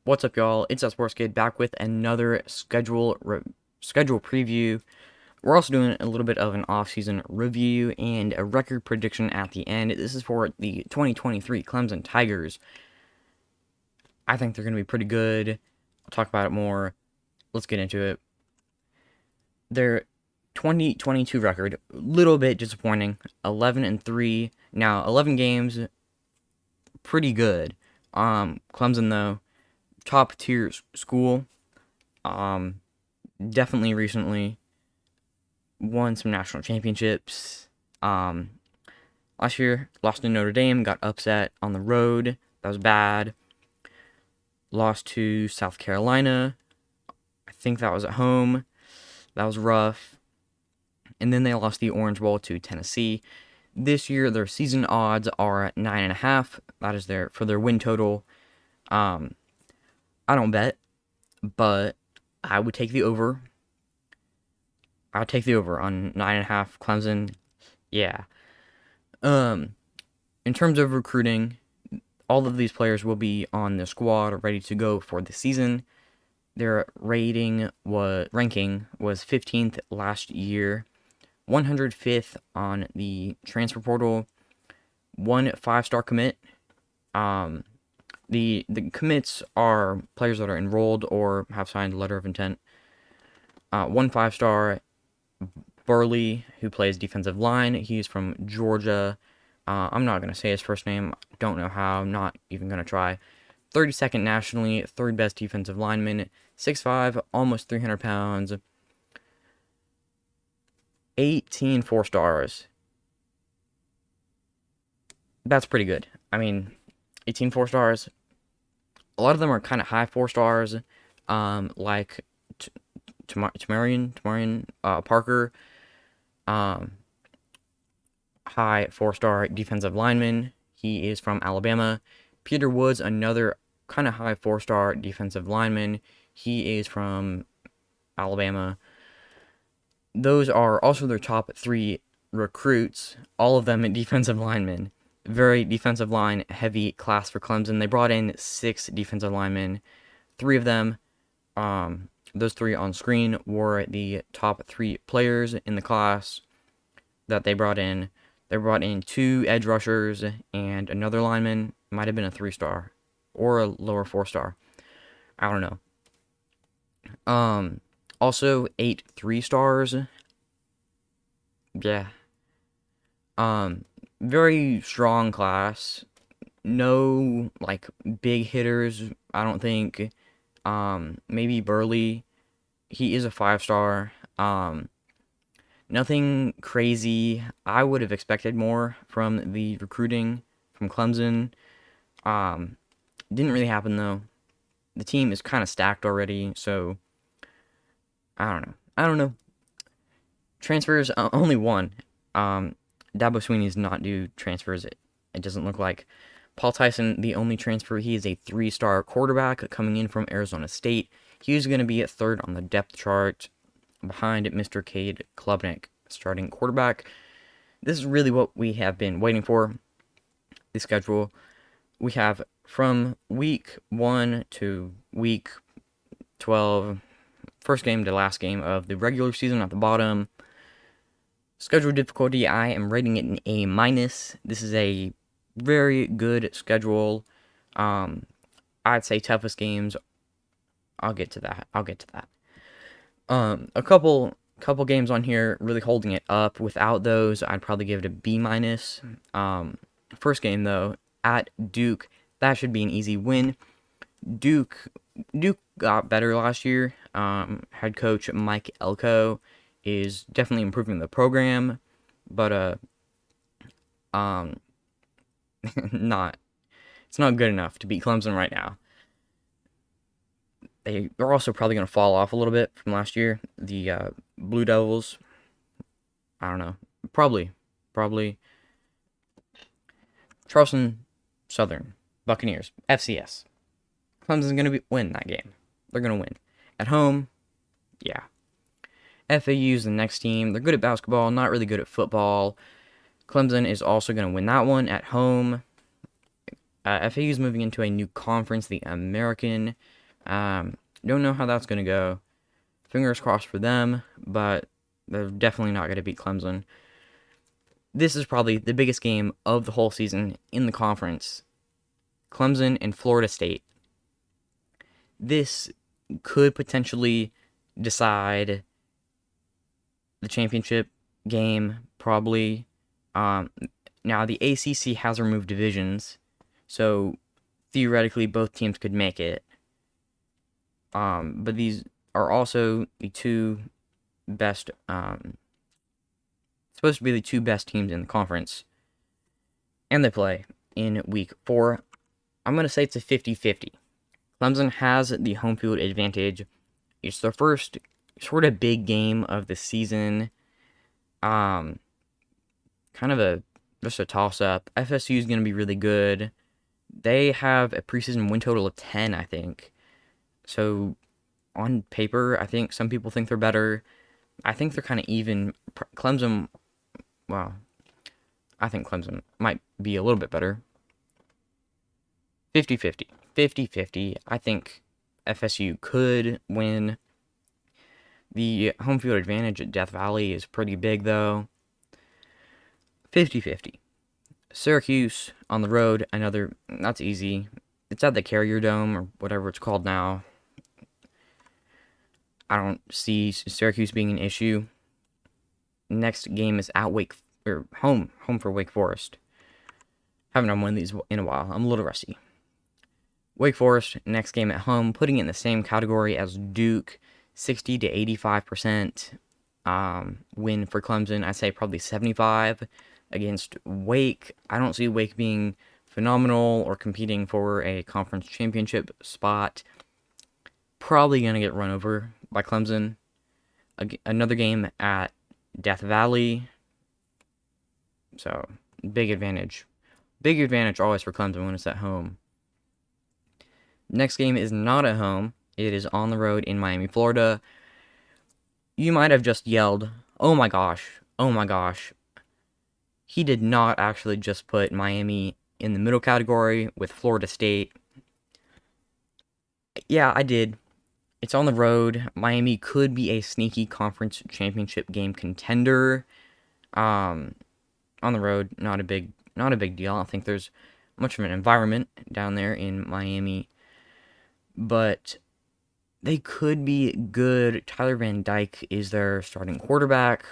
What's up, y'all? It's that Sports Kid back with another schedule preview. We're also doing a little bit of an offseason review and a record prediction at the end. This is for the 2023 Clemson Tigers. I think they're going to be pretty good. I'll talk about it more. Let's get into it. Their 2022 record, a little bit disappointing. 11-3. Now, 11 games, pretty good. Clemson though, top tier school. Um, Definitely recently won some national championships. Um, Last year, lost to Notre Dame, got upset on the road. That was bad. Lost to South Carolina. I think that was at home. That was rough. And then they lost the Orange Bowl to Tennessee. This year, their season odds are at 9.5. That is their win total. Um, I don't bet, but I would take the over. I would take the over on 9.5 Clemson. Yeah. Um, in terms of recruiting, all of these players will be on the squad ready to go for the season. Their ranking was 15th last year, 105th on the transfer portal, one 5-star commit. Um, the commits are players that are enrolled or have signed a letter of intent. One 5-star, Burley, who plays defensive line. He's from Georgia. I'm not going to say his first name. Don't know how. I'm not even going to try. 32nd nationally, third best defensive lineman. 6'5", almost 300 pounds. 18 4-stars. That's pretty good. I mean, 18 4-stars. A lot of them are kind of high 4-stars, like Tamarian Parker. Um, High 4-star defensive lineman. He is from Alabama. Peter Woods, another kind of high 4-star defensive lineman. He is from Alabama. Those are also their top 3 recruits, all of them defensive linemen. Very defensive line heavy class for Clemson. They brought in 6 defensive linemen. 3 of them, those 3 on screen, were the top 3 players in the class that they brought in. They brought in 2 edge rushers and another lineman. Might have been a 3-star or a lower 4-star. I don't know. Also 8 3-stars. Yeah. Very strong class. No like big hitters, I don't think. Maybe Burley. He is a 5-star. Nothing crazy. I would have expected more from the recruiting from Clemson. Didn't really happen though. The team is kind of stacked already, so I don't know. I don't know. Transfers, only one. Dabo Sweeney's not due transfers. It doesn't look like. Paul Tyson, the only transfer. He is a 3-star quarterback coming in from Arizona State. He's going to be at 3rd on the depth chart, behind Mr. Cade Klubnik, starting quarterback. This is really what we have been waiting for. The schedule we have from week 1 to week 12, first game to last game of the regular season at the bottom. Schedule difficulty, I am rating it an A-. This is a very good schedule. I'd say toughest games. I'll get to that. A couple games on here really holding it up. Without those, I'd probably give it a B-. First game though, at Duke, that should be an easy win. Duke got better last year. Head coach Mike Elko is definitely improving the program, but not it's not good enough to beat Clemson right now. They are also probably going to fall off a little bit from last year. The Blue Devils, I don't know, probably Charleston Southern Buccaneers, FCS. Clemson's going to win that game. They're going to win at home. Yeah. FAU's the next team. They're good at basketball, not really good at football. Clemson is also going to win that one at home. FAU is moving into a new conference, the American. Don't know how that's going to go. Fingers crossed for them, but they're definitely not going to beat Clemson. This is probably the biggest game of the whole season in the conference. Clemson and Florida State. This could potentially decide the championship game, probably. Now, the ACC has removed divisions, so theoretically both teams could make it. But these are also the two best, supposed to be the two best teams in the conference. And they play in week 4. I'm going to say it's a 50-50. Clemson has the home field advantage. It's their first sort of big game of the season. Kind of just a toss-up. FSU is going to be really good. They have a preseason win total of 10, I think. So, on paper, I think some people think they're better. I think they're kind of even. Clemson, well, I think Clemson might be a little bit better. 50-50. 50-50. I think FSU could win. The home field advantage at Death Valley is pretty big, though. 50-50. Syracuse on the road, that's easy. It's at the Carrier Dome, or whatever it's called now. I don't see Syracuse being an issue. Next game is at home for Wake Forest. Haven't done one of these in a while. I'm a little rusty. Wake Forest, next game at home, putting it in the same category as Duke, 60 to 85% win for Clemson. I'd say probably 75 against Wake. I don't see Wake being phenomenal or competing for a conference championship spot. Probably going to get run over by Clemson. Another game at Death Valley. So, big advantage. Big advantage always for Clemson when it's at home. Next game is not at home. It is on the road in Miami, Florida. You might have just yelled, "Oh my gosh, oh my gosh." He did not actually just put Miami in the middle category with Florida State. Yeah, I did. It's on the road. Miami could be a sneaky conference championship game contender. On the road, not a big deal. I don't think there's much of an environment down there in Miami. But they could be good. Tyler Van Dyke is their starting quarterback.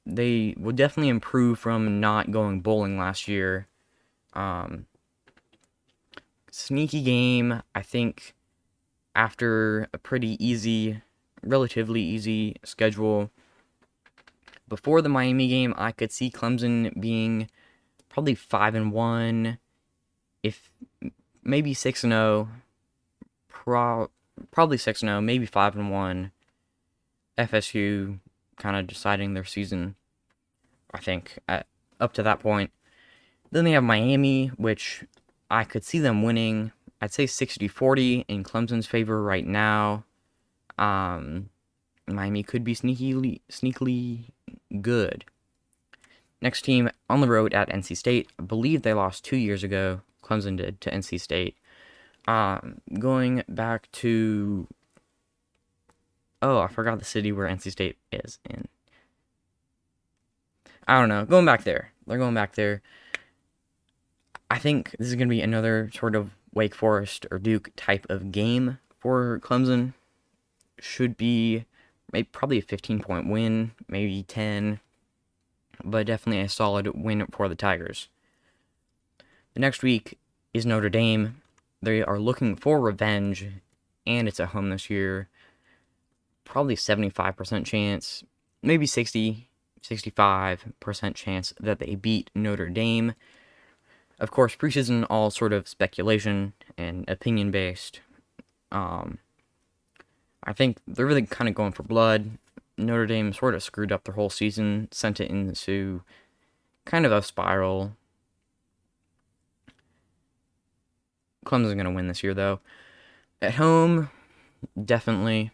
They will definitely improve from not going bowling last year. Sneaky game, I think, after a relatively easy schedule. Before the Miami game, I could see Clemson being probably 5-1, if maybe 6-0. Probably 6-0, maybe 5-1. FSU kind of deciding their season, I think, up to that point. Then they have Miami, which I could see them winning. I'd say 60-40 in Clemson's favor right now. Miami could be sneakily good. Next team on the road at NC State. I believe they lost 2 years ago. Clemson did to NC State. Going back to... Oh, I forgot the city where NC State is in. I don't know. Going back there. They're going back there. I think this is going to be another sort of Wake Forest or Duke type of game for Clemson. Should be probably a 15-point win, maybe 10. But definitely a solid win for the Tigers. The next week is Notre Dame. They are looking for revenge, and it's at home this year. Probably 75% chance, maybe 65% chance that they beat Notre Dame. Of course, preseason, all sort of speculation and opinion-based. I think they're really kind of going for blood. Notre Dame sort of screwed up their whole season, sent it into kind of a spiral. Clemson's going to win this year, though. At home, definitely,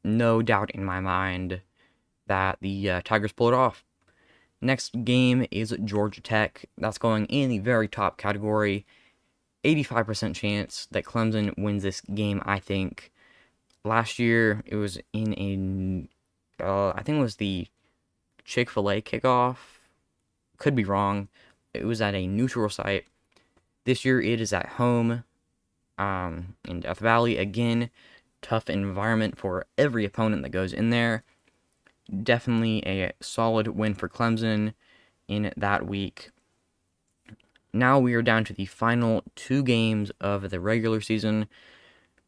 no doubt in my mind that the Tigers pull it off. Next game is Georgia Tech. That's going in the very top category. 85% chance that Clemson wins this game, I think. Last year, it was in I think it was the Chick-fil-A kickoff. Could be wrong. It was at a neutral site. This year, it is at home in Death Valley. Again, tough environment for every opponent that goes in there. Definitely a solid win for Clemson in that week. Now we are down to the final 2 games of the regular season.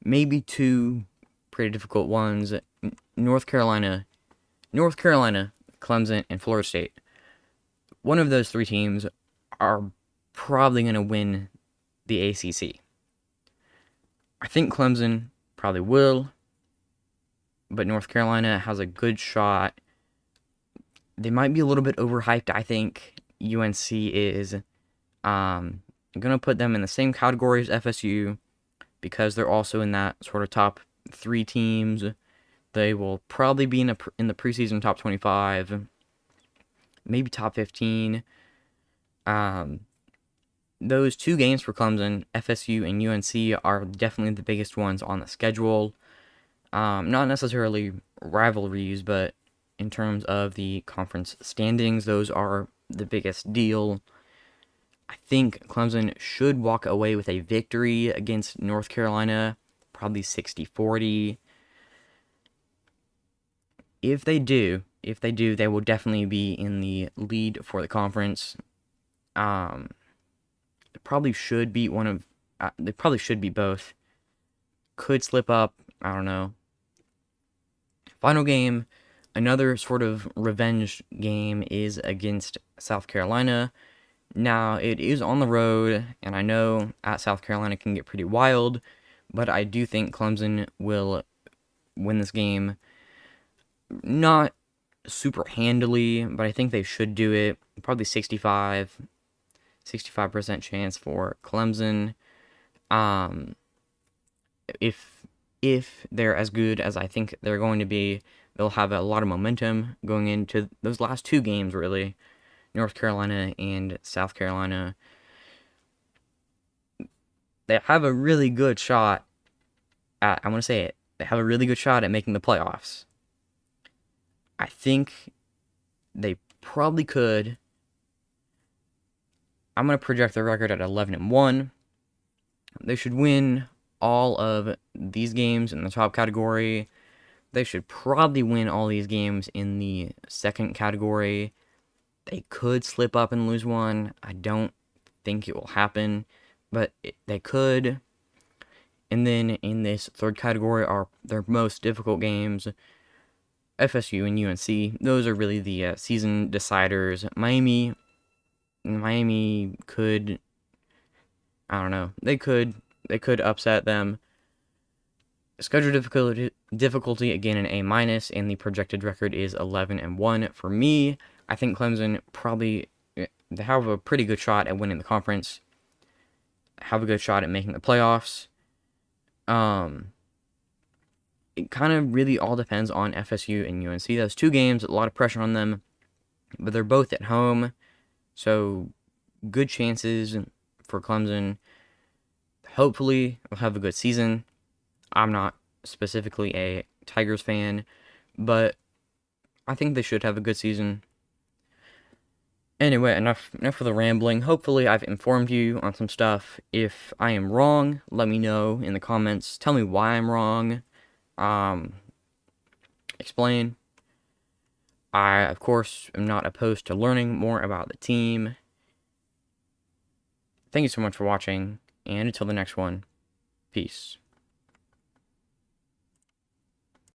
Maybe 2 pretty difficult ones. North Carolina, Clemson, and Florida State. One of those 3 teams are probably going to win the ACC. I think Clemson probably will, but North Carolina has a good shot. They might be a little bit overhyped. I think UNC is. I'm going to put them in the same category as FSU because they're also in that sort of top 3 teams. They will probably be in the preseason top 25, maybe top 15. Those 2 games for Clemson, FSU and UNC, are definitely the biggest ones on the schedule. Not necessarily rivalries, but in terms of the conference standings, those are the biggest deal. I think Clemson should walk away with a victory against North Carolina, probably 60-40. If they do, they will definitely be in the lead for the conference. They probably should beat they probably should beat both. Could slip up, I don't know. Final game, another sort of revenge game, is against South Carolina. Now, it is on the road, and I know at South Carolina can get pretty wild, but I do think Clemson will win this game. Not super handily, but I think they should do it. Probably 65% chance for Clemson. If they're as good as I think they're going to be, they'll have a lot of momentum going into those last 2 games, really. North Carolina and South Carolina. They have a really good shot at, I want to say it, they have a really good shot at making the playoffs. I think they probably could. I'm going to project their record at 11-1. They should win all of these games in the top category. They should probably win all these games in the second category. They could slip up and lose one. I don't think it will happen, but they could. And then in this third category are their most difficult games, FSU and UNC. Those are really the season deciders. Miami could, I don't know, they could upset them. Schedule difficulty again an A-, and the projected record is 11-1 for me. I think Clemson probably, they have a pretty good shot at winning the conference, have a good shot at making the playoffs. It kind of really all depends on FSU and UNC. Those 2 games, a lot of pressure on them, but they're both at home, so good chances for Clemson. Hopefully, we'll have a good season. I'm not specifically a Tigers fan, but I think they should have a good season. Anyway, enough of the rambling. Hopefully, I've informed you on some stuff. If I am wrong, let me know in the comments. Tell me why I'm wrong. Explain. I, of course, am not opposed to learning more about the team. Thank you so much for watching, and until the next one, peace.